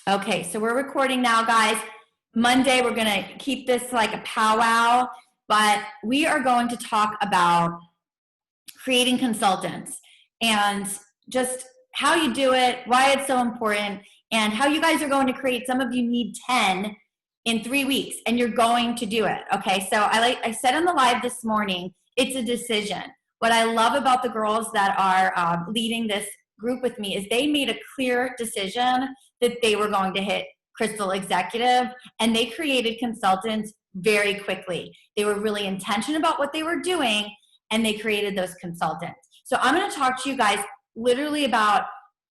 Okay, so we're recording now, guys. Monday, we're going to keep this like a powwow, but we are going to talk about creating consultants and just how you do it, why it's so important, and how you guys are going to create. Some of you need 10 in 3 weeks, and you're going to do it. Okay, so I said on the live this morning, it's a decision. What I love about the girls that are leading this group with me is they made a clear decision that they were going to hit Crystal Executive, and they created consultants very quickly. They were really intentional about what they were doing, and they created those consultants. So I'm going to talk to you guys literally about,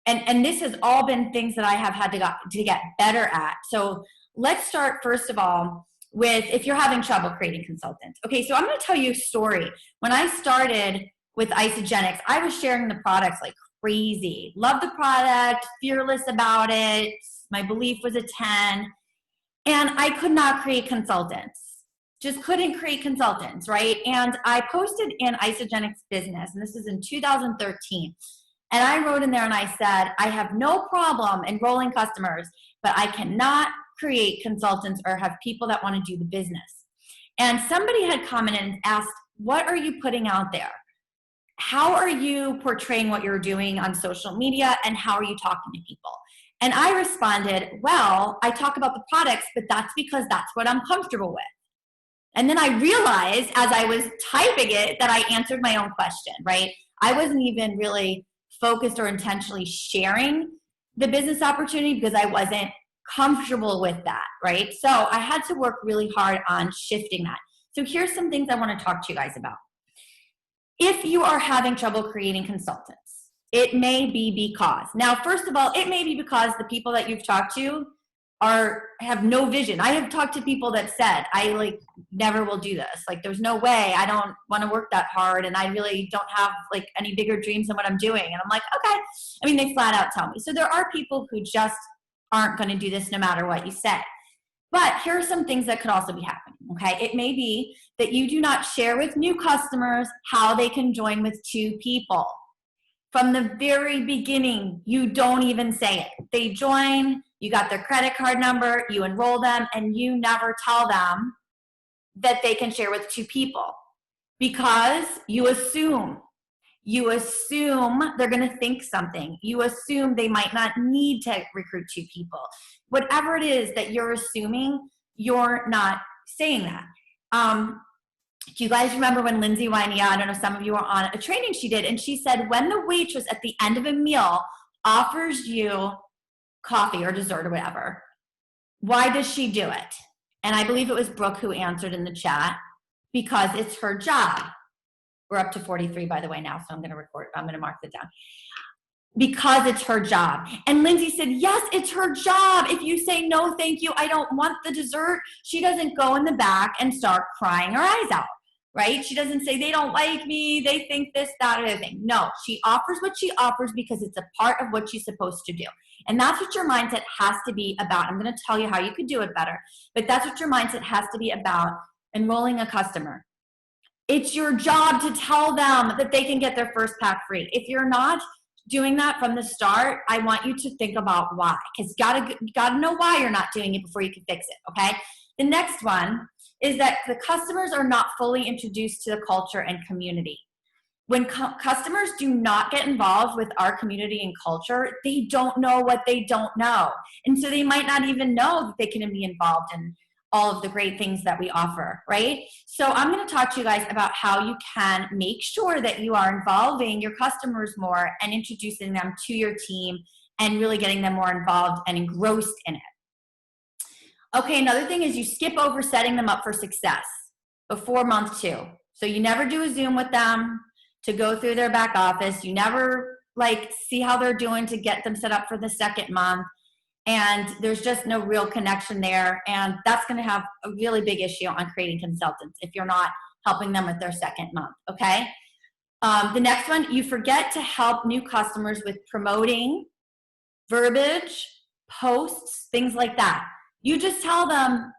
and this has all been things that I have had to get better at. So let's start first of all with if you're having trouble creating consultants. Okay, so I'm going to tell you a story. When I started with Isagenix, I was sharing the products like crazy. Loved the product, fearless about it. My belief was a 10. And I could not create consultants. Just couldn't create consultants, right? And I posted in Isagenix Business, and this is in 2013. And I wrote in there and I said, I have no problem enrolling customers, but I cannot create consultants or have people that want to do the business. And somebody had commented and asked, what are you putting out there? How are you portraying what you're doing on social media, and how are you talking to people? And I responded, well, I talk about the products, but that's because that's what I'm comfortable with. And then I realized as I was typing it that I answered my own question, right? I wasn't even really focused or intentionally sharing the business opportunity because I wasn't comfortable with that, right? So I had to work really hard on shifting that. So here's some things I want to talk to you guys about. If you are having trouble creating consultants, it may be because, now, first of all, it may be because the people that you've talked to have no vision. I have talked to people that said, I never will do this. Like, there's no way. I don't want to work that hard, and I really don't have like any bigger dreams than what I'm doing. And I'm like, okay. I mean, they flat out tell me. So there are people who just aren't going to do this no matter what you say. But here are some things that could also be happening, okay? It may be that you do not share with new customers how they can join with 2 people. From the very beginning, you don't even say it. They join, you got their credit card number, you enroll them, and you never tell them that they can share with 2 people because you assume. You assume they're going to think something. You assume they might not need to recruit 2 people. Whatever it is that you're assuming, you're not saying that. Do you guys remember when Lindsay Wynea, I don't know, some of you were on a training she did, and she said when the waitress at the end of a meal offers you coffee or dessert or whatever, why does she do it? And I believe it was Brooke who answered in the chat, because it's her job. We're up to 43, by the way, now, so I'm going to mark that down. Because it's her job. And Lindsay said, yes, it's her job. If you say, no, thank you, I don't want the dessert, she doesn't go in the back and start crying her eyes out, right? She doesn't say, they don't like me, they think this, that, or the thing. No, she offers what she offers because it's a part of what she's supposed to do. And that's what your mindset has to be about. I'm going to tell you how you could do it better, but that's what your mindset has to be about enrolling a customer. It's your job to tell them that they can get their first pack free. If you're not doing that from the start, I want you to think about why, because you gotta know why you're not doing it before you can fix it, okay? The next one is that the customers are not fully introduced to the culture and community. When customers do not get involved with our community and culture, they don't know what they don't know. And so they might not even know that they can be involved in all of the great things that we offer, right? So I'm going to talk to you guys about how you can make sure that you are involving your customers more and introducing them to your team and really getting them more involved and engrossed in it. Okay, another thing is you skip over setting them up for success before month 2. So you never do a Zoom with them to go through their back office. You never see how they're doing to get them set up for the second month. And there's just no real connection there. And that's going to have a really big issue on creating consultants if you're not helping them with their second month, okay? The next one, you forget to help new customers with promoting, verbiage, posts, things like that. You just tell them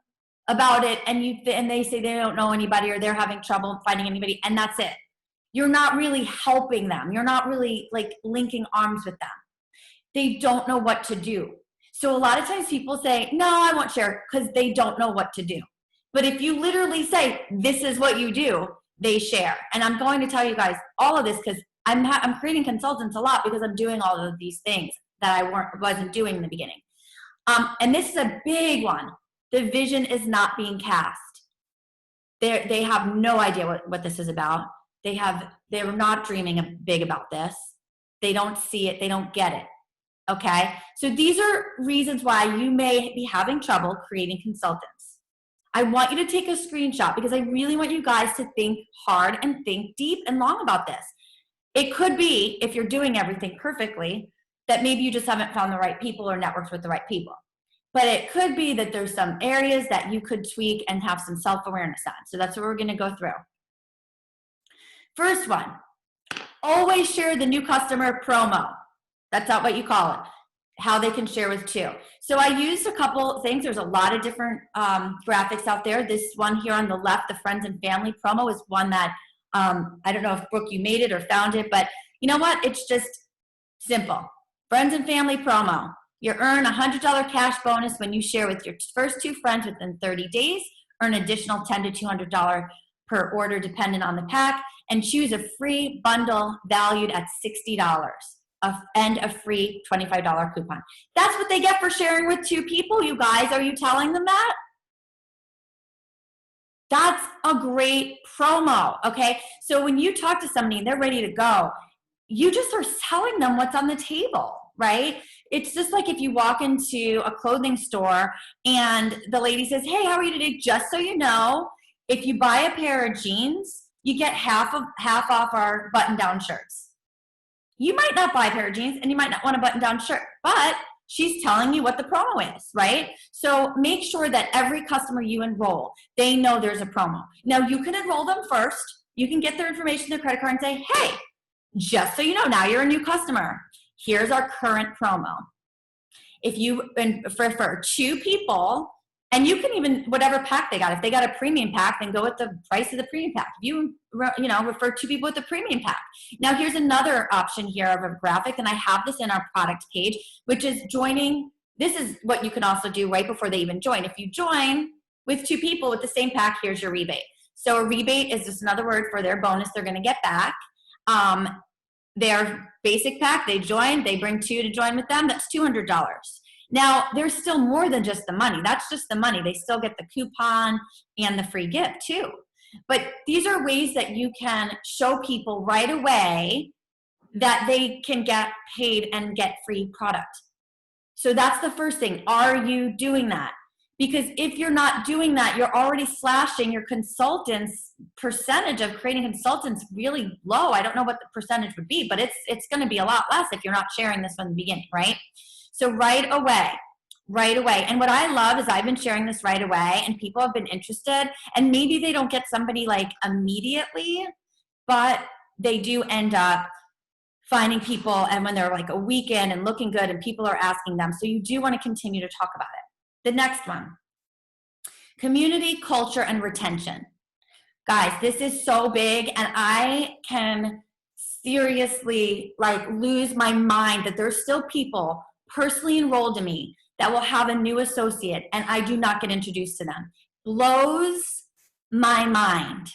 about it and they say they don't know anybody or they're having trouble finding anybody, and that's it. You're not really helping them. You're not really linking arms with them. They don't know what to do. So a lot of times people say, no, I won't share because they don't know what to do. But if you literally say, this is what you do, they share. And I'm going to tell you guys all of this because I'm creating consultants a lot because I'm doing all of these things that I wasn't doing in the beginning. And this is a big one. The vision is not being cast. They have no idea what this is about. They're not dreaming big about this. They don't see it. They don't get it. Okay? So these are reasons why you may be having trouble creating consultants. I want you to take a screenshot because I really want you guys to think hard and think deep and long about this. It could be, if you're doing everything perfectly, that maybe you just haven't found the right people or networked with the right people. But it could be that there's some areas that you could tweak and have some self-awareness on. So that's what we're going to go through. First one, always share the new customer promo. That's not what you call it. How they can share with two. So I used a couple things. There's a lot of different graphics out there. This one here on the left, the friends and family promo, is one that I don't know if Brooke, you made it or found it, but you know what? It's just simple. Friends and family promo. You earn a $100 cash bonus when you share with your first 2 friends within 30 days. Earn additional $10 to $200 per order depending on the pack, and choose a free bundle valued at $60 and a free $25 coupon. That's what they get for sharing with 2 people, you guys. Are you telling them that? That's a great promo, okay? So when you talk to somebody and they're ready to go, you just are telling them what's on the table, right? It's just like if you walk into a clothing store and the lady says, hey, how are you today? Just so you know, if you buy a pair of jeans, you get half off our button-down shirts. You might not buy a pair of jeans and you might not want a button-down shirt, but she's telling you what the promo is, right? So make sure that every customer you enroll, they know there's a promo. Now you can enroll them first. You can get their information, their credit card, and say, hey, just so you know, now you're a new customer. Here's our current promo. If you refer 2 people, and you can even, whatever pack they got, if they got a premium pack, then go with the price of the premium pack. If you refer 2 people with the premium pack. Now here's another option here of a graphic, and I have this in our product page, which is joining. This is what you can also do right before they even join. If you join with 2 people with the same pack, here's your rebate. So a rebate is just another word for their bonus they're going to get back. Their basic pack, they join, they bring 2 to join with them, that's $200. Now, there's still more than just the money. That's just the money. They still get the coupon and the free gift too. But these are ways that you can show people right away that they can get paid and get free product. So that's the first thing. Are you doing that? Because if you're not doing that, you're already slashing your consultants' percentage of creating consultants really low. I don't know what the percentage would be, but it's going to be a lot less if you're not sharing this from the beginning, right? So right away. And what I love is I've been sharing this right away and people have been interested, and maybe they don't get somebody like immediately, but they do end up finding people, and when they're like a weekend and looking good and people are asking them. So you do want to continue to talk about it. The next one, community, culture, and retention. Guys, this is so big, and I can seriously lose my mind that there's still people personally enrolled in me that will have a new associate and I do not get introduced to them. Blows my mind.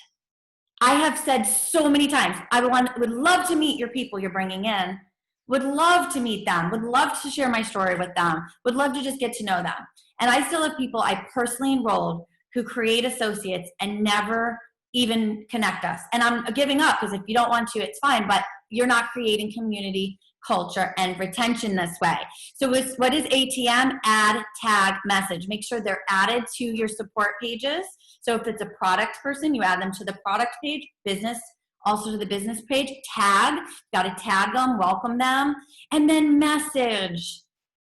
I have said so many times, I would love to meet your people you're bringing in, would love to meet them, would love to share my story with them, would love to just get to know them. And I still have people I personally enrolled who create associates and never even connect us. And I'm giving up because if you don't want to, it's fine, but you're not creating community, culture, and retention this way. So what is ATM? Add, tag, message. Make sure they're added to your support pages. So if it's a product person, you add them to the product page, business, also to the business page. Tag, got to tag them, welcome them, and then message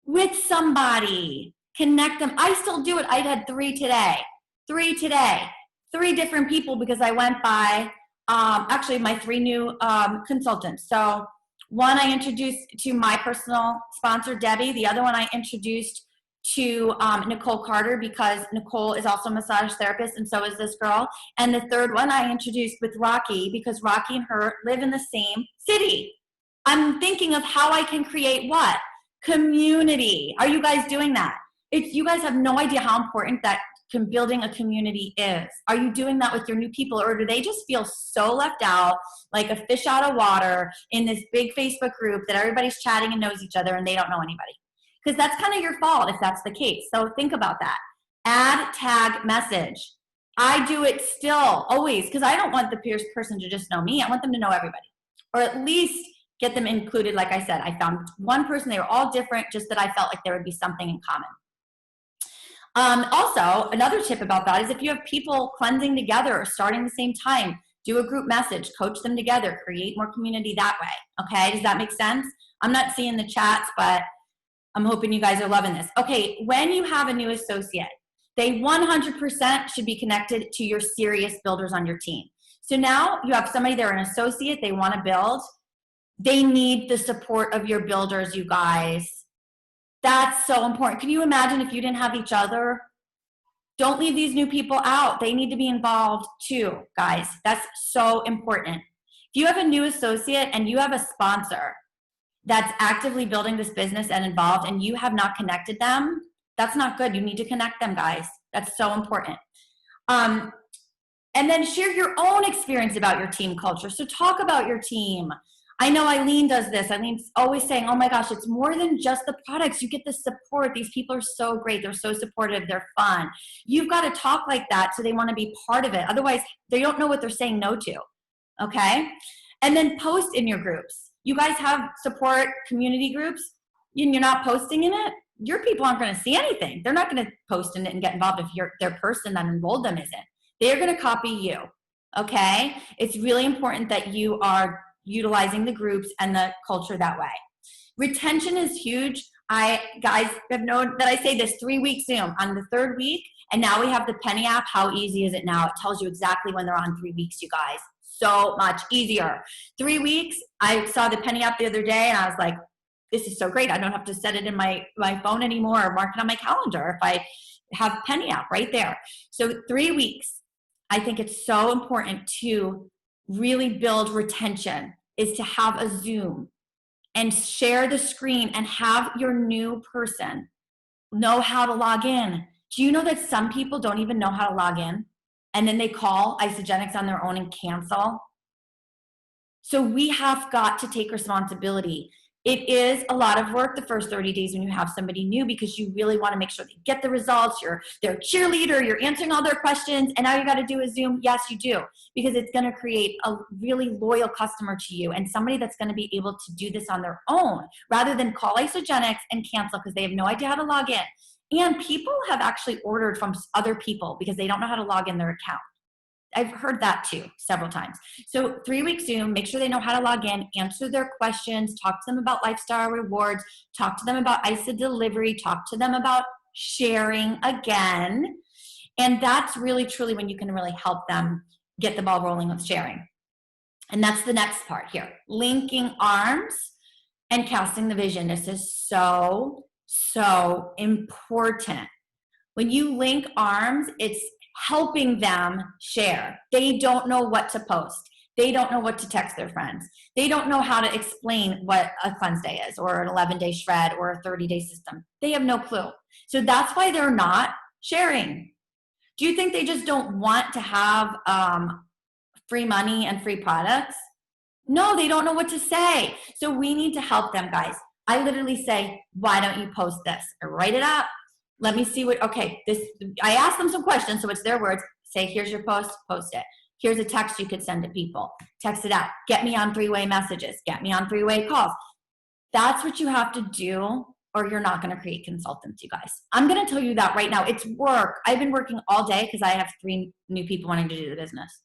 with somebody. Connect them. I still do it. I had 3 today. 3 different people because I went by, actually my 3 new consultants. So one I introduced to my personal sponsor, Debbie. The other one I introduced to Nicole Carter because Nicole is also a massage therapist and so is this girl. And the third one I introduced with Rocky because Rocky and her live in the same city. I'm thinking of how I can create what? Community. Are you guys doing that? You guys have no idea how important that building a community is. Are you doing that with your new people, or do they just feel so left out, like a fish out of water in this big Facebook group that everybody's chatting and knows each other and they don't know anybody? Because that's kind of your fault if that's the case. So think about that. Add, tag, message. I do it still, always, because I don't want the person to just know me. I want them to know everybody, or at least get them included. Like I said, I found one person, they were all different, just that I felt like there would be something in common. Also, another tip about that is if you have people cleansing together or starting the same time, do a group message, coach them together, create more community that way. Okay, does that make sense? I'm not seeing the chats, but I'm hoping you guys are loving this. Okay, when you have a new associate, they 100% should be connected to your serious builders on your team. So now you have somebody, they're an associate, they want to build. They need the support of your builders, you guys. That's so important. Can you imagine if you didn't have each other? Don't leave these new people out. They need to be involved too, guys. That's so important. If you have a new associate and you have a sponsor that's actively building this business and involved, and you have not connected them, that's not good. You need to connect them, guys. That's so important. And then share your own experience about your team culture. So talk about your team. I know Eileen does this. Eileen's always saying, oh my gosh, it's more than just the products. You get the support. These people are so great. They're so supportive. They're fun. You've got to talk like that so they want to be part of it. Otherwise, they don't know what they're saying no to. Okay? And then post in your groups. You guys have support community groups and you're not posting in it, your people aren't going to see anything. They're not going to post in it and get involved if their person that enrolled them isn't. They're going to copy you. Okay? It's really important that you are utilizing the groups and the culture that way. Retention is huge. Guys have known that I say this 3-week Zoom on the 3rd week, and now we have the Penny app. How easy is it now? It tells you exactly when they're on 3 weeks, you guys. So much easier. 3 weeks, I saw the Penny app the other day, and I was like, this is so great. I don't have to set it in my phone anymore or mark it on my calendar if I have Penny app right there. So 3 weeks, I think it's so important to really build retention, is to have a Zoom and share the screen and have your new person know how to log in. Do you know that some people don't even know how to log in? And then they call Isagenix on their own and cancel. So we have got to take responsibility. It is a lot of work the first 30 days when you have somebody new, because you really want to make sure they get the results. You're their cheerleader, you're answering all their questions, and now you got to do a Zoom. Yes, you do, because it's going to create a really loyal customer to you and somebody that's going to be able to do this on their own rather than call Isagenix and cancel because they have no idea how to log in. And people have actually ordered from other people because they don't know how to log in their account. I've heard that too several times. So 3-week Zoom, make sure they know how to log in, answer their questions, talk to them about lifestyle rewards, talk to them about ISA delivery, talk to them about sharing again. And that's really, truly when you can really help them get the ball rolling with sharing. And that's the next part here. Linking arms and casting the vision. This is so, so important. When you link arms, it's helping them share. They don't know what to post. They don't know what to text their friends. They don't know how to explain what a cleanse day is, or an 11-day shred, or a 30-day system. They have no clue. So that's why they're not sharing. Do you think they just don't want to have free money and free products? No, they don't know what to say. So we need to help them, guys. I literally say, why don't you post this? I write it up. Let me see I ask them some questions, so it's their words. Say, here's your post it. Here's a text you could send to people. Text it out. Get me on 3-way messages. Get me on 3-way calls. That's what you have to do, or you're not going to create consultants, you guys. I'm going to tell you that right now. It's work. I've been working all day because I have 3 new people wanting to do the business.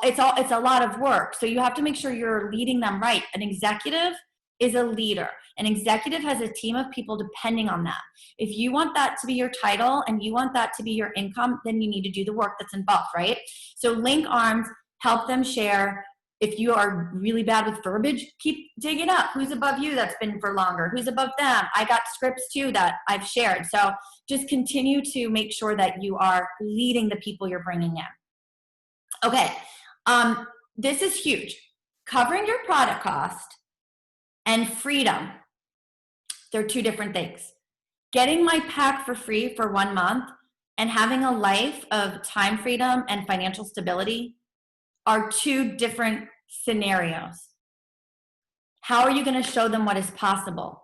It's a lot of work. So you have to make sure you're leading them right. An executive is a leader. An executive has a team of people depending on that. If you want that to be your title and you want that to be your income, then you need to do the work that's involved, right? So link arms, help them share. If you are really bad with verbiage, keep digging up. Who's above you that's been for longer? Who's above them? I got scripts too that I've shared. So just continue to make sure that you are leading the people you're bringing in. Okay, this is huge. Covering your product cost and freedom. They're two different things. Getting my pack for free for 1 month and having a life of time freedom and financial stability are two different scenarios. How are you going to show them what is possible?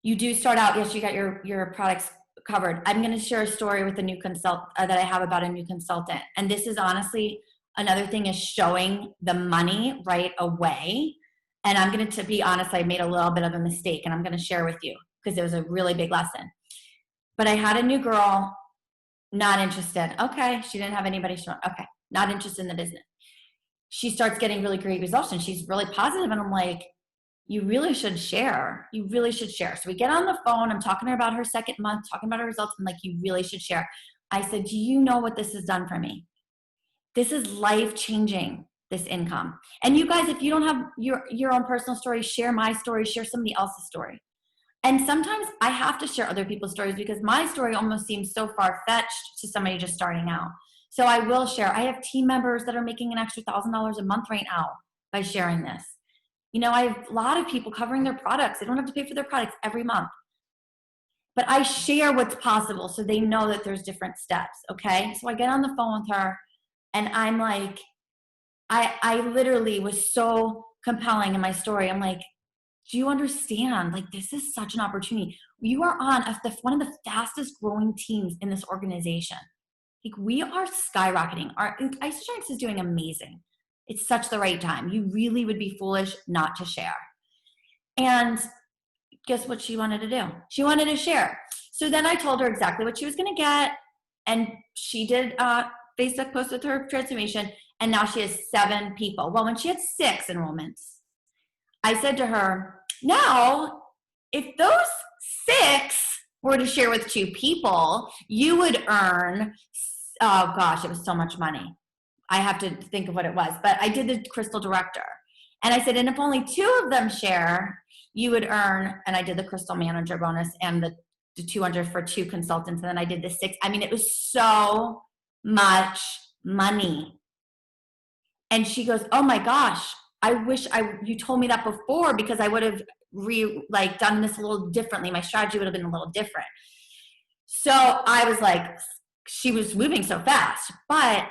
You do start out, yes, you got your products covered. I'm going to share a story with a new that I have about a new consultant. And this is honestly, another thing is showing the money right away. And I'm going to be honest, I made a little bit of a mistake, and I'm going to share with you because it was a really big lesson. But I had a new girl, not interested. Okay, she didn't have anybody showing. Okay, not interested in the business. She starts getting really great results, and she's really positive, and I'm like, you really should share. You really should share. So we get on the phone. I'm talking to her about her second month, talking about her results. I'm like, you really should share. I said, do you know what this has done for me? This is life-changing, this income. And you guys, if you don't have your own personal story, share my story, share somebody else's story. And sometimes I have to share other people's stories because my story almost seems so far-fetched to somebody just starting out. So I will share. I have team members that are making an extra $1,000 a month right now by sharing this. You know, I have a lot of people covering their products. They don't have to pay for their products every month. But I share what's possible so they know that there's different steps, okay? So I get on the phone with her, and I'm like, I literally was so compelling in my story. I'm like, do you understand? Like, this is such an opportunity. You are on one of the fastest growing teams in this organization. Like, we are skyrocketing. Our Isagenix is doing amazing. It's such the right time. You really would be foolish not to share. And guess what she wanted to do? She wanted to share. So then I told her exactly what she was going to get. And she did a Facebook post with her transformation. And now she has 7 people. Well, when she had 6 enrollments, I said to her, now, if those 6 were to share with 2 people, you would earn, oh gosh, it was so much money. I have to think of what it was, but I did the Crystal Director. And I said, and if only 2 of them share, you would earn, and I did the Crystal Manager bonus and the 200 for 2 consultants, and then I did the 6. I mean, it was so much money. And she goes, oh my gosh, I wish you told me that before because I would have done this a little differently. My strategy would have been a little different. So I was like, she was moving so fast, but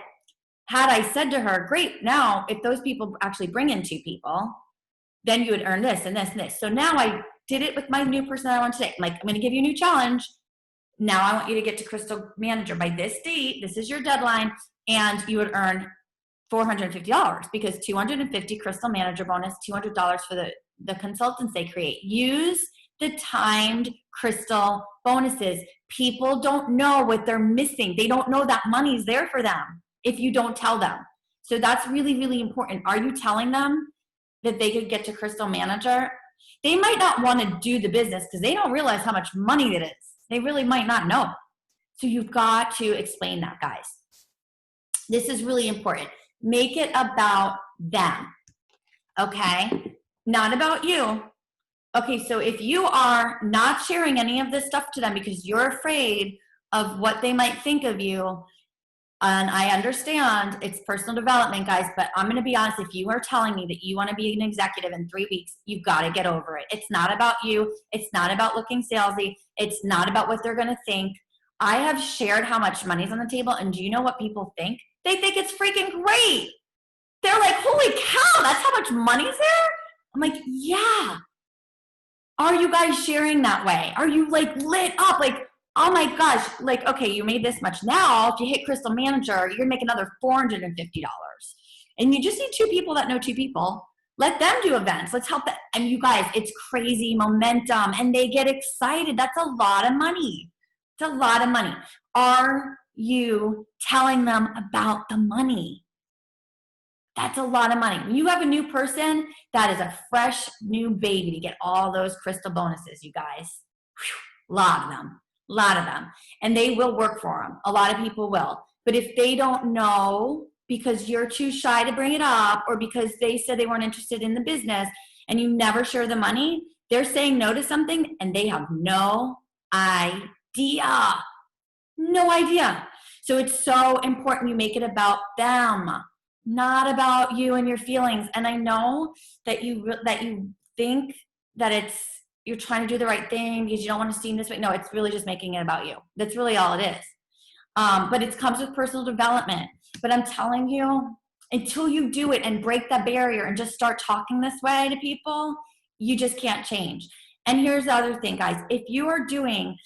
had I said to her, great, now if those people actually bring in 2 people, then you would earn this and this and this. So now I did it with my new person that I want today. I'm like, I'm going to give you a new challenge. Now I want you to get to Crystal Manager by this date. This is your deadline. And you would earn $450 because 250 Crystal Manager bonus, $200 for the consultants they create. Use the timed Crystal bonuses. People don't know what they're missing. They don't know that money's there for them if you don't tell them. So that's really, really important. Are you telling them that they could get to Crystal Manager? They might not want to do the business because they don't realize how much money it is. They really might not know. So you've got to explain that, guys. This is really important. Make it about them, okay? Not about you. Okay, so if you are not sharing any of this stuff to them because you're afraid of what they might think of you, and I understand it's personal development, guys, but I'm going to be honest. If you are telling me that you want to be an executive in 3 weeks, you've got to get over it. It's not about you. It's not about looking salesy. It's not about what they're going to think. I have shared how much money's on the table, and do you know what people think? They think it's freaking great. They're like, holy cow, that's how much money's there? I'm like, yeah. Are you guys sharing that way? Are you like lit up? Like, oh my gosh, like, okay, you made this much. Now, if you hit Crystal Manager, you're gonna make another $450. And you just need 2 people that know 2 people. Let them do events. Let's help them. And you guys, it's crazy momentum and they get excited. That's a lot of money. It's a lot of money. Are you telling them about the money? That's a lot of money. When you have a new person, that is a fresh new baby to get all those Crystal bonuses, you guys. Whew, a lot of them. And they will work for them. A lot of people will. But if they don't know because you're too shy to bring it up or because they said they weren't interested in the business and you never share the money, they're saying no to something and they have no idea. No idea. So it's so important you make it about them, not about you and your feelings. And I know that you think that it's you're trying to do the right thing because you don't want to seem this way. No, it's really just making it about you. That's really all it is. But it comes with personal development. But I'm telling you, until you do it and break that barrier and just start talking this way to people, you just can't change. And here's the other thing, guys. If you are doing,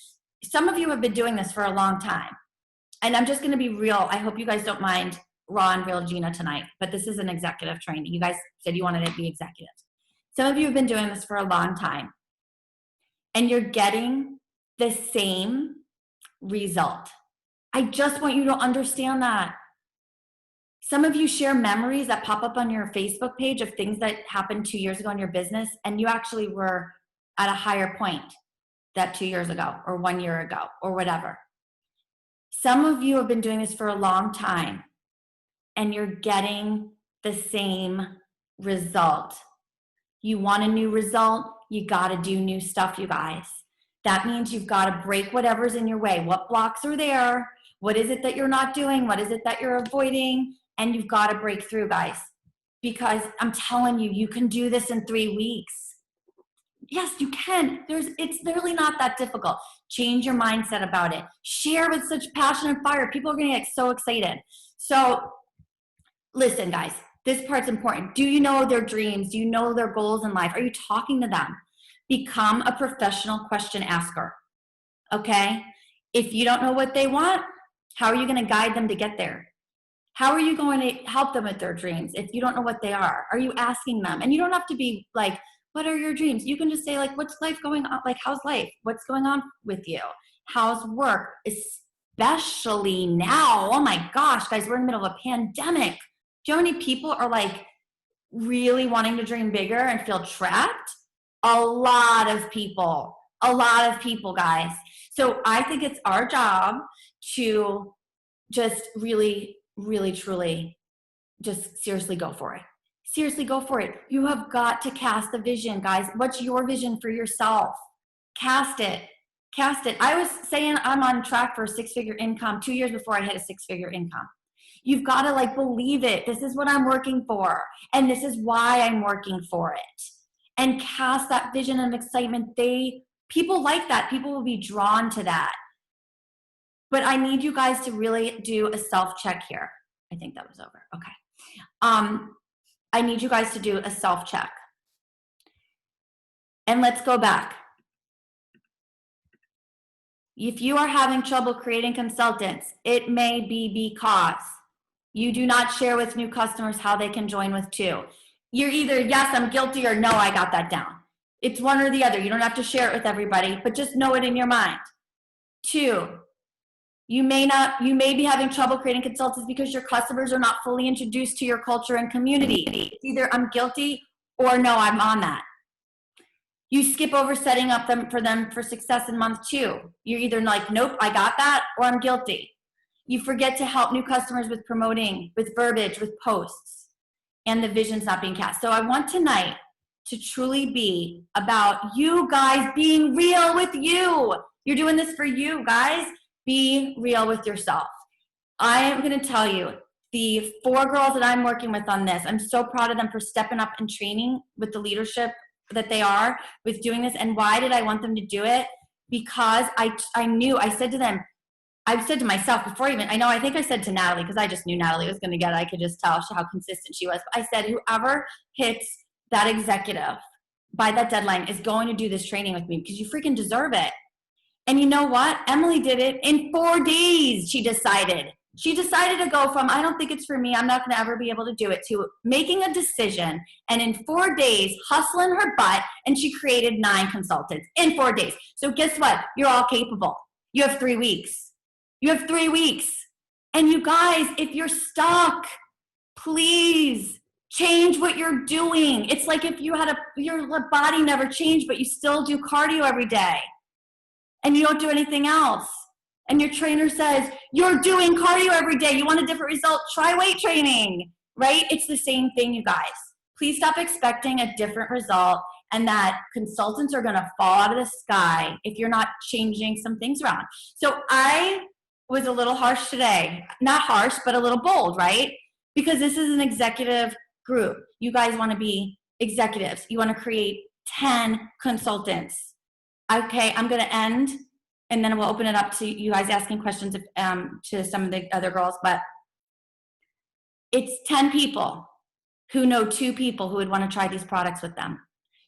some of you have been doing this for a long time. And I'm just going to be real. I hope you guys don't mind raw and real Gina tonight, but this is an executive training. You guys said you wanted to be executives. Some of you have been doing this for a long time, and you're getting the same result. I just want you to understand that. Some of you share memories that pop up on your Facebook page of things that happened 2 years ago in your business, and you actually were at a higher point that 2 years ago or 1 year ago or whatever. Some of you have been doing this for a long time, and you're getting the same result. You want a new result, you got to do new stuff, you guys. That means you've got to break whatever's in your way. What blocks are there? What is it that you're not doing? What is it that you're avoiding? And you've got to break through, guys. Because I'm telling you, you can do this in 3 weeks. Yes, you can. It's literally not that difficult. Change your mindset about it. Share with such passion and fire. People are going to get so excited. So listen, guys, this part's important. Do you know their dreams? Do you know their goals in life? Are you talking to them? Become a professional question asker, okay? If you don't know what they want, how are you going to guide them to get there? How are you going to help them with their dreams if you don't know what they are? Are you asking them? And you don't have to be like, what are your dreams? You can just say, like, what's life going on? Like, how's life? What's going on with you? How's work? Especially now. Oh my gosh, guys, we're in the middle of a pandemic. Do you know how many people are like really wanting to dream bigger and feel trapped? A lot of people, guys. So I think it's our job to just really, really, truly just seriously go for it. Seriously go for it. You have got to cast a vision, guys. What's your vision for yourself? Cast it. Cast it. I was saying I'm on track for a 6-figure income 2 years before I hit a 6-figure income. You've got to like believe it. This is what I'm working for. And this is why I'm working for it. And cast that vision and excitement. People like that. People will be drawn to that. But I need you guys to really do a self-check here. I think that was over. Okay. I need you guys to do a self-check. And let's go back. If you are having trouble creating consultants, it may be because you do not share with new customers how they can join with too. You're either, yes, I'm guilty, or no, I got that down. It's one or the other. You don't have to share it with everybody, but just know it in your mind. 2, you may be having trouble creating consultants because your customers are not fully introduced to your culture and community. It's either I'm guilty or no, I'm on that. You skip over setting up for them for success in month 2. You're either like, nope, I got that, or I'm guilty. You forget to help new customers with promoting, with verbiage, with posts, and the vision's not being cast. So I want tonight to truly be about you guys being real with you. You're doing this for you, guys. Be real with yourself. I am going to tell you, the 4 girls that I'm working with on this, I'm so proud of them for stepping up and training with the leadership that they are with doing this. And why did I want them to do it? Because I knew, I said to them, I've said to myself before even, I think I said to Natalie, because I just knew Natalie was going to get it. I could just tell how consistent she was. But I said, whoever hits that executive by that deadline is going to do this training with me because you freaking deserve it. And you know what? Emily did it in 4 days. She decided to go from, I don't think it's for me, I'm not going to ever be able to do it, to making a decision. And in 4 days, hustling her butt, and she created 9 consultants in 4 days. So guess what? You're all capable. You have 3 weeks. You have 3 weeks. And you guys, if you're stuck, please change what you're doing. It's like if you had your body never changed, but you still do cardio every day and you don't do anything else. And your trainer says, you're doing cardio every day. You want a different result? Try weight training, right? It's the same thing, you guys. Please stop expecting a different result and that consultants are going to fall out of the sky if you're not changing some things around. So I was a little harsh today. Not harsh, but a little bold, right? Because this is an executive group. You guys want to be executives. You want to create 10 consultants. Okay, I'm going to end, and then we'll open it up to you guys asking questions to some of the other girls. But it's 10 people who know 2 people who would want to try these products with them.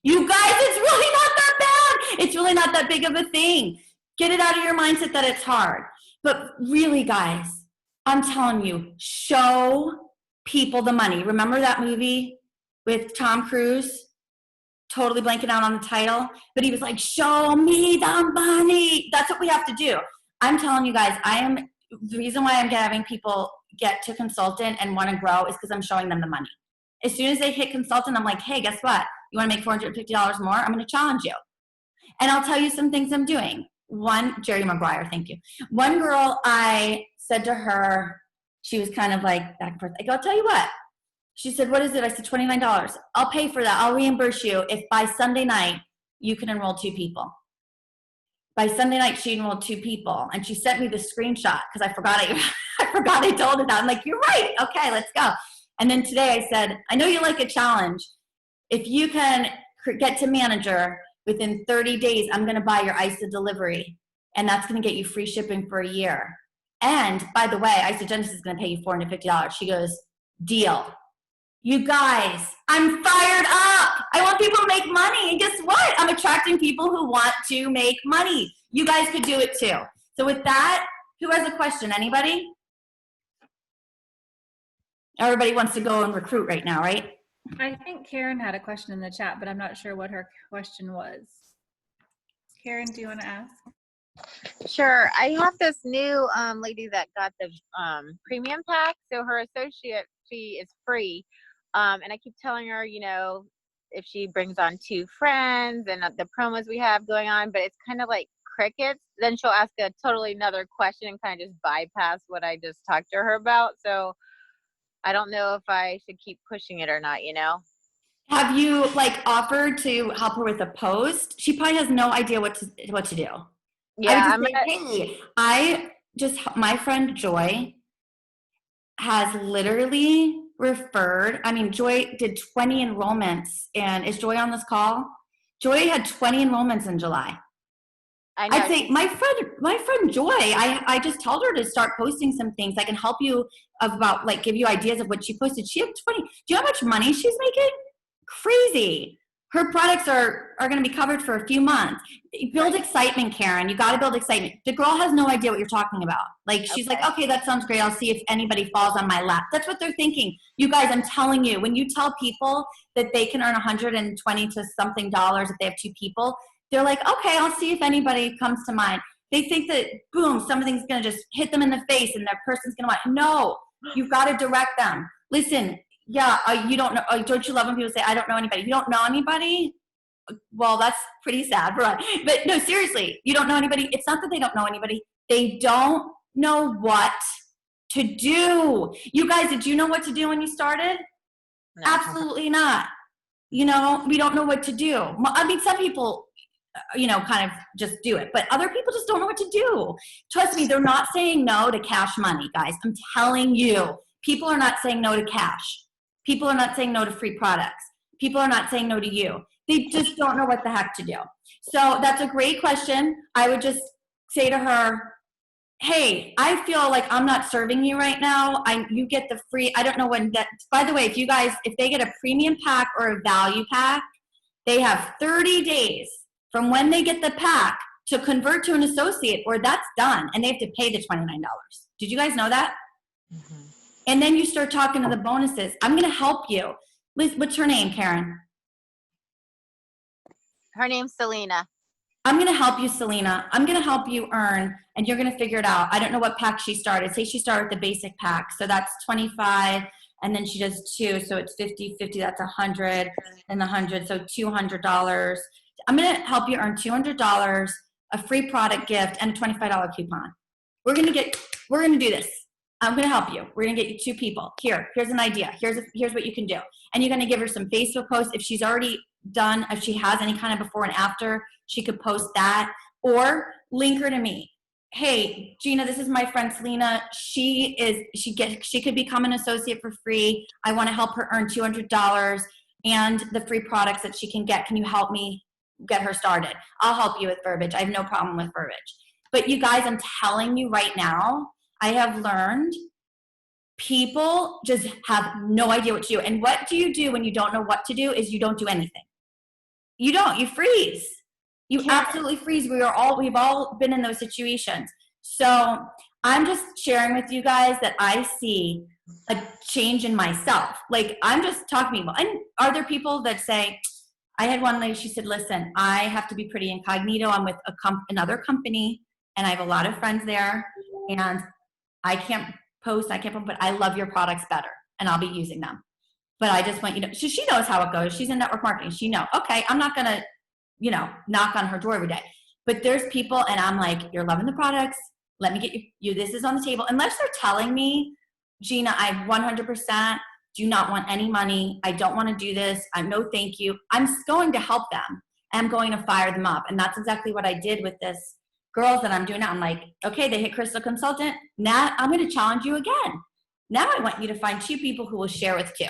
You guys, it's really not that bad. It's really not that big of a thing. Get it out of your mindset that it's hard. But really, guys, I'm telling you, show people the money. Remember that movie with Tom Cruise? Totally blanking out on the title, but he was like, show me the money. That's what we have to do. I'm telling you guys, the reason why I'm having people get to consultant and want to grow is because I'm showing them the money. As soon as they hit consultant, I'm like, hey, guess what? You want to make $450 more? I'm going to challenge you. And I'll tell you some things I'm doing. Jerry Maguire, thank you. One girl, I said to her, she was kind of like back and forth. I go, I'll tell you what. She said, what is it? I said, $29. I'll pay for that. I'll reimburse you if by Sunday night you can enroll 2 people. By Sunday night, she enrolled 2 people. And she sent me the screenshot because I forgot I told her that. I'm like, you're right. Okay, let's go. And then today I said, I know you like a challenge. If you can get to manager within 30 days, I'm going to buy your ISA delivery. And that's going to get you free shipping for a year. And by the way, Isagenesis is going to pay you $450. She goes, deal. You guys, I'm fired up. I want people to make money. And guess what? I'm attracting people who want to make money. You guys could do it too. So with that, who has a question? Anybody? Everybody wants to go and recruit right now, right? I think Karen had a question in the chat, but I'm not sure what her question was. Karen, do you want to ask? Sure. I have this new lady that got the premium pack. So her associate fee is free. And I keep telling her, you know, if she brings on 2 friends and the promos we have going on, but it's kind of like crickets. Then she'll ask a totally another question and kind of just bypass what I just talked to her about. So I don't know if I should keep pushing it or not, you know? Have you like offered to help her with a post? She probably has no idea what to do. Yeah, My friend Joy has literally referred, Joy did 20 enrollments, and is Joy on this call? Joy had 20 enrollments in July. I'd say my friend Joy, I just told her to start posting some things. I can help you about, like, give you ideas of what she posted. She had 20. Do you know how much money she's making? Crazy. Her products are going to be covered for a few months. Build excitement, Karen. You got to build excitement. The girl has no idea what you're talking about. Like, she's like, okay, that sounds great. I'll see if anybody falls on my lap. That's what they're thinking. You guys, I'm telling you, when you tell people that they can earn 120 to something dollars if they have 2 people, they're like, okay, I'll see if anybody comes to mind. They think that, boom, something's going to just hit them in the face and that person's going to want. No, you've got to direct them. Listen, you don't know. Don't you love when people say, I don't know anybody? You don't know anybody? Well, that's pretty sad. Right? But no, seriously, you don't know anybody. It's not that they don't know anybody. They don't know what to do. You guys, did you know what to do when you started? No. Absolutely not. You know, we don't know what to do. I mean, some people, kind of just do it. But other people just don't know what to do. Trust me, they're not saying no to cash money, guys. I'm telling you, people are not saying no to cash. People are not saying no to free products. People are not saying no to you. They just don't know what the heck to do. So that's a great question. I would just say to her, hey, I feel like I'm not serving you right now. You get the free, I don't know when that, by the way, if they get a premium pack or a value pack, they have 30 days from when they get the pack to convert to an associate, or that's done, and they have to pay the $29. Did you guys know that? Mm-hmm. And then you start talking to the bonuses. I'm going to help you. Liz, what's her name, Karen? Her name's Selena. I'm going to help you, Selena. I'm going to help you earn, and you're going to figure it out. I don't know what pack she started. Say she started with the basic pack. So that's 25, and then she does 2. So it's 50, that's 100, and the 100, so $200. I'm going to help you earn $200, a free product gift, and a $25 coupon. We're going to do this. I'm going to help you. We're going to get you 2 people. Here's an idea. Here's what you can do. And you're going to give her some Facebook posts. If she's already done, if she has any kind of before and after, she could post that, or link her to me. Hey, Gina, this is my friend Selena. She could become an associate for free. I want to help her earn $200. and the free products that she can get. Can you help me get her started? I'll help you with verbiage. I have no problem with verbiage. But you guys, I'm telling you right now, I have learned people just have no idea what to do. And what do you do when you don't know what to do is you don't do anything. You don't, you freeze. You absolutely freeze. We've all been in those situations. So I'm just sharing with you guys that I see a change in myself. Like, I'm just talking to people. And are there people that say, I had one lady, she said, listen, I have to be pretty incognito. I'm with another company and I have a lot of friends there and I can't post, but I love your products better and I'll be using them. But I just want you to, she knows how it goes. She's in network marketing. She knows, okay, I'm not going to, knock on her door every day. But there's people and I'm like, you're loving the products. Let me get you, this is on the table. Unless they're telling me, Gina, I 100% do not want any money. I don't want to do this. I'm no thank you. I'm going to help them. I'm going to fire them up. And that's exactly what I did with this girls that I'm doing now. I'm like, okay, they hit Crystal Consultant. Now I'm going to challenge you again. Now I want you to find 2 people who will share with 2.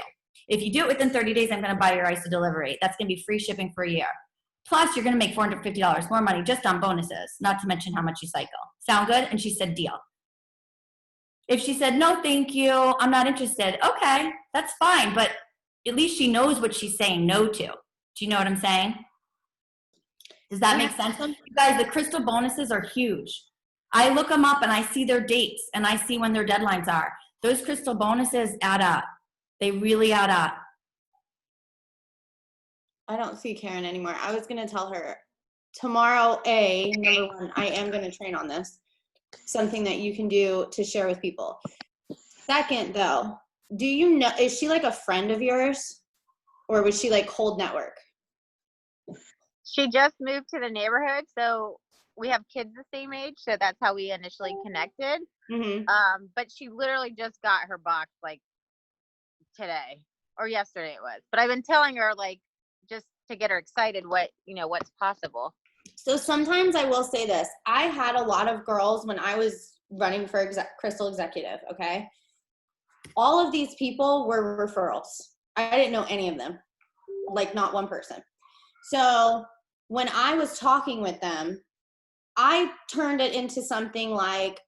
If you do it within 30 days, I'm going to buy your ISO delivery. That's going to be free shipping for a year. Plus, you're going to make $450 more money just on bonuses, not to mention how much you cycle. Sound good? And she said, deal. If she said, no, thank you, I'm not interested, okay, that's fine. But at least she knows what she's saying no to. Do you know what I'm saying? Does that make sense? You guys, the crystal bonuses are huge. I look them up and I see their dates and I see when their deadlines are. Those crystal bonuses add up. They really add up. I don't see Karen anymore. I was going to tell her tomorrow, number 1, I am going to train on this. Something that you can do to share with people. Second, though, do you know, is she like a friend of yours or was she like cold network? She just moved to the neighborhood, so we have kids the same age, so that's how we initially connected. Mm-hmm. But she literally just got her box like today or yesterday it was. But I've been telling her like just to get her excited what's possible. So sometimes I will say this. I had a lot of girls when I was running for Crystal Executive, okay? All of these people were referrals. I didn't know any of them, like not one person. So when I was talking with them, I turned it into something like,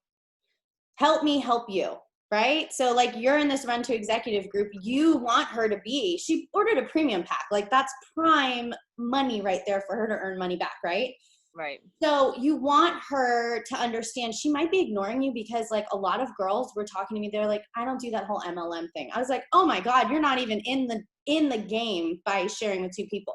help me help you, right? So like you're in this Run to Executive group, you want her to be, she ordered a premium pack. Like that's prime money right there for her to earn money back, right? Right. So you want her to understand she might be ignoring you because like a lot of girls were talking to me. They're like, I don't do that whole MLM thing. I was like, oh my God, you're not even in the game by sharing with 2 people.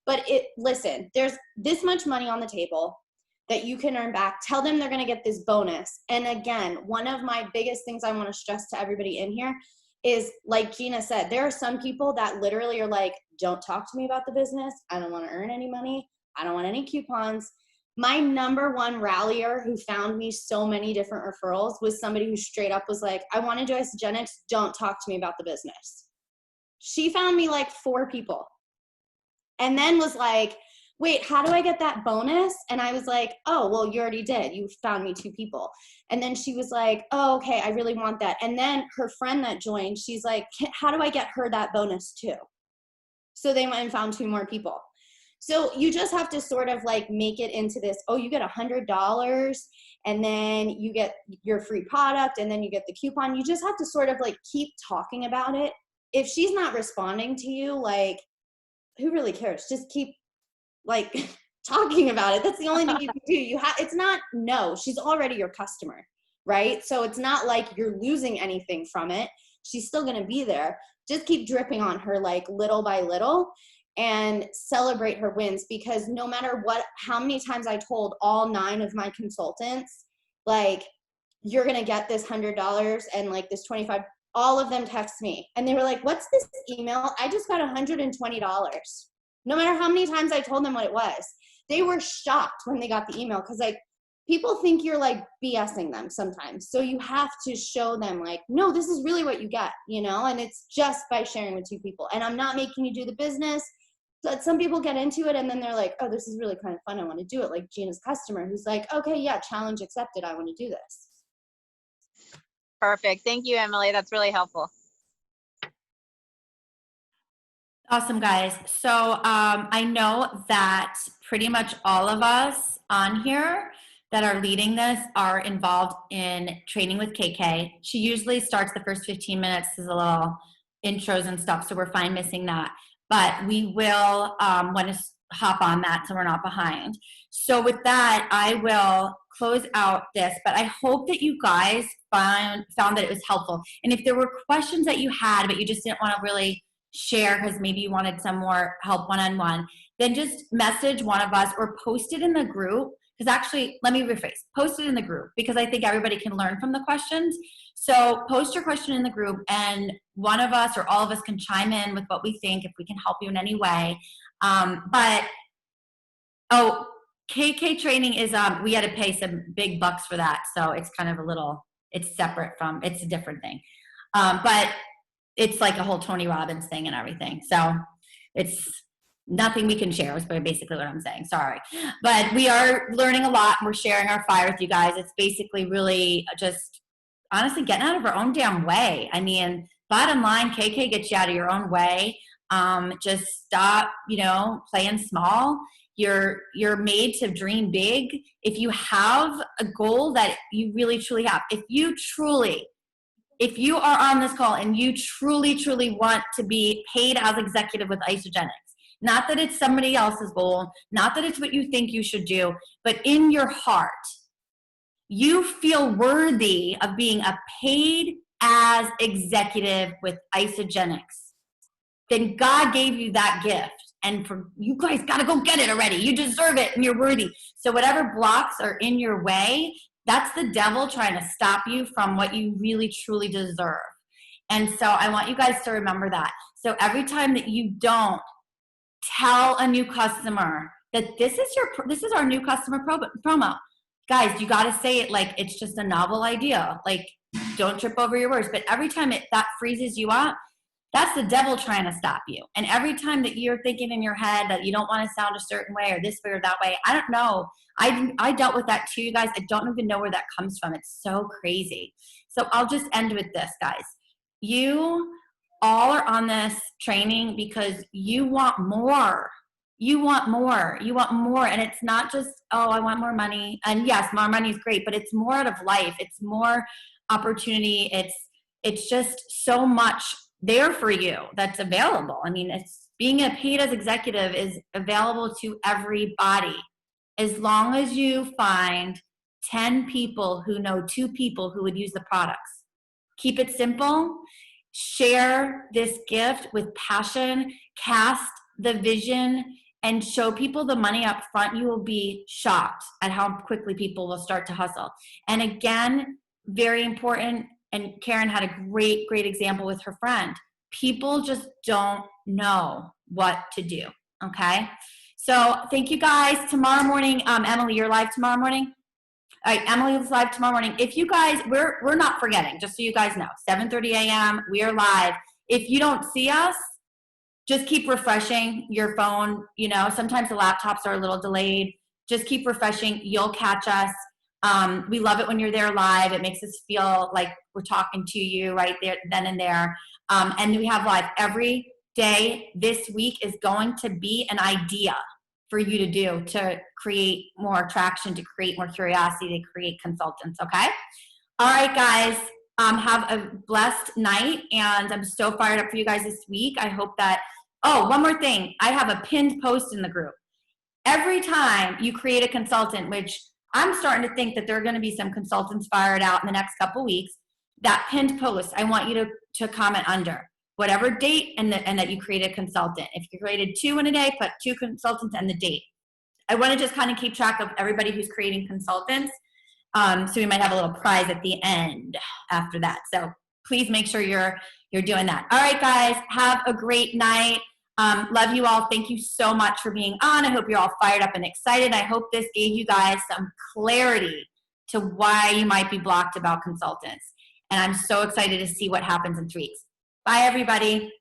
But listen, there's this much money on the table that you can earn back. Tell them they're going to get this bonus. And again, one of my biggest things I want to stress to everybody in here is, like Gina said, there are some people that literally are like, don't talk to me about the business. I don't want to earn any money. I don't want any coupons. My number 1 rallier who found me so many different referrals was somebody who straight up was like, I want to do Isagenix. Don't talk to me about the business. She found me like 4 people and then was like, wait, how do I get that bonus? And I was like, oh, well, you already did. You found me 2 people. And then she was like, oh, okay, I really want that. And then her friend that joined, she's like, how do I get her that bonus too? So they went and found 2 more people. So you just have to sort of like make it into this, oh, you get $100 and then you get your free product and then you get the coupon. You just have to sort of like keep talking about it. If she's not responding to you, like, who really cares? Just keep like talking about it. That's the only thing you can do. It's not, no, she's already your customer, right? So it's not like you're losing anything from it. She's still going to be there. Just keep dripping on her like little by little and celebrate her wins, because no matter how many times I told all 9 of my consultants, like, you're going to get this $100 and like this 25, all of them text me and they were like, what's this email? I just got $120. No matter how many times I told them what it was, they were shocked when they got the email. Cause like people think you're like BSing them sometimes. So you have to show them like, no, this is really what you get, and it's just by sharing with 2 people. And I'm not making you do the business. But some people get into it and then they're like, oh, this is really kind of fun. I want to do it. Like Gina's customer who's like, okay, yeah, challenge accepted. I want to do this. Perfect. Thank you, Emily. That's really helpful. Awesome, guys. So I know that pretty much all of us on here that are leading this are involved in training with KK. She usually starts the first 15 minutes as a little intros and stuff, so we're fine missing that. But we will want to hop on that so we're not behind. So with that, I will close out this, but I hope that you guys found that it was helpful. And if there were questions that you had, but you just didn't want to really share because maybe you wanted some more help one-on-one, then just message one of us or post it in the group. Because actually, let me rephrase, post it in the group because I think everybody can learn from the questions. So post your question in the group and one of us or all of us can chime in with what we think, if we can help you in any way. KK training is, we had to pay some big bucks for that. So it's kind of it's separate from, it's a different thing. But it's like a whole Tony Robbins thing and everything. So it's nothing we can share is basically what I'm saying. Sorry. But we are learning a lot and we're sharing our fire with you guys. It's basically really just honestly getting out of our own damn way. I mean, bottom line, KK gets you out of your own way. Just stop, playing small. You're made to dream big. If you have a goal that you really, truly have, if you are on this call and you truly, truly want to be paid as executive with Isagenix, not that it's somebody else's goal, not that it's what you think you should do, but in your heart, you feel worthy of being a paid as executive with Isagenix, then God gave you that gift. And for you guys got to go get it already. You deserve it and you're worthy. So whatever blocks are in your way, that's the devil trying to stop you from what you really, truly deserve. And so I want you guys to remember that. So every time that you don't tell a new customer that this is our new customer promo, guys, you got to say it like it's just a novel idea. Like, don't trip over your words. But every time that freezes you up, that's the devil trying to stop you. And every time that you're thinking in your head that you don't want to sound a certain way or this way or that way, I don't know. I dealt with that too, you guys. I don't even know where that comes from. It's so crazy. So I'll just end with this, guys. You all are on this training because you want more. You want more. You want more. And it's not just, oh, I want more money. And yes, more money is great, but it's more out of life. It's more opportunity. It's just so much there for you that's available. I mean, it's being a paid as executive is available to everybody. As long as you find 10 people who know 2 people who would use the products. Keep it simple. Share this gift with passion. Cast the vision and show people the money up front. You will be shocked at how quickly people will start to hustle. And again, very important, and Karen had a great, great example with her friend. People just don't know what to do, okay? So thank you guys. Tomorrow morning, Emily, you're live tomorrow morning? All right, Emily's live tomorrow morning. If you guys, we're not forgetting, just so you guys know, 7:30 a.m., we are live. If you don't see us, just keep refreshing your phone. Sometimes the laptops are a little delayed. Just keep refreshing. You'll catch us. We love it when you're there live. It makes us feel like we're talking to you right there, then and there. And we have live every day. This week is going to be an idea for you to do to create more traction, to create more curiosity, to create consultants, okay? All right, guys, have a blessed night, and I'm so fired up for you guys this week. I hope that, one more thing. I have a pinned post in the group. Every time you create a consultant, which I'm starting to think that there are going to be some consultants fired out in the next couple weeks, that pinned post, I want you to comment under whatever date and that you created a consultant. If you created 2 in a day, put 2 consultants and the date. I want to just kind of keep track of everybody who's creating consultants. So we might have a little prize at the end after that. So please make sure you're doing that. All right, guys, have a great night. Love you all. Thank you so much for being on. I hope you're all fired up and excited. I hope this gave you guys some clarity to why you might be blocked about consultants. And I'm so excited to see what happens in 3 weeks. Bye, everybody.